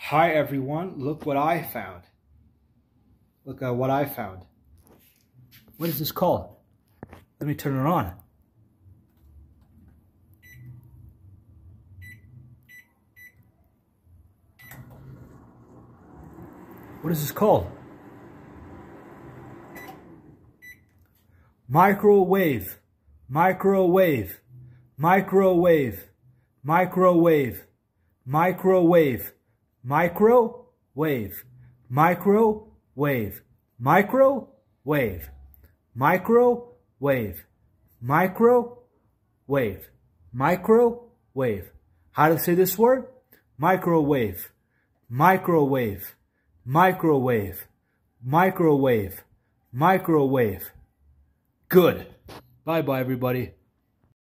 Hi everyone, look what I found. Look at what I found. What is this called? Let me turn it on. What is this called? Microwave. Microwave. Microwave. Microwave. Microwave. Microwave. Microwave. Microwave. Microwave. Microwave. Microwave. How to say this word? Microwave. Microwave. Microwave. Microwave. Microwave. Good. Bye-bye, everybody.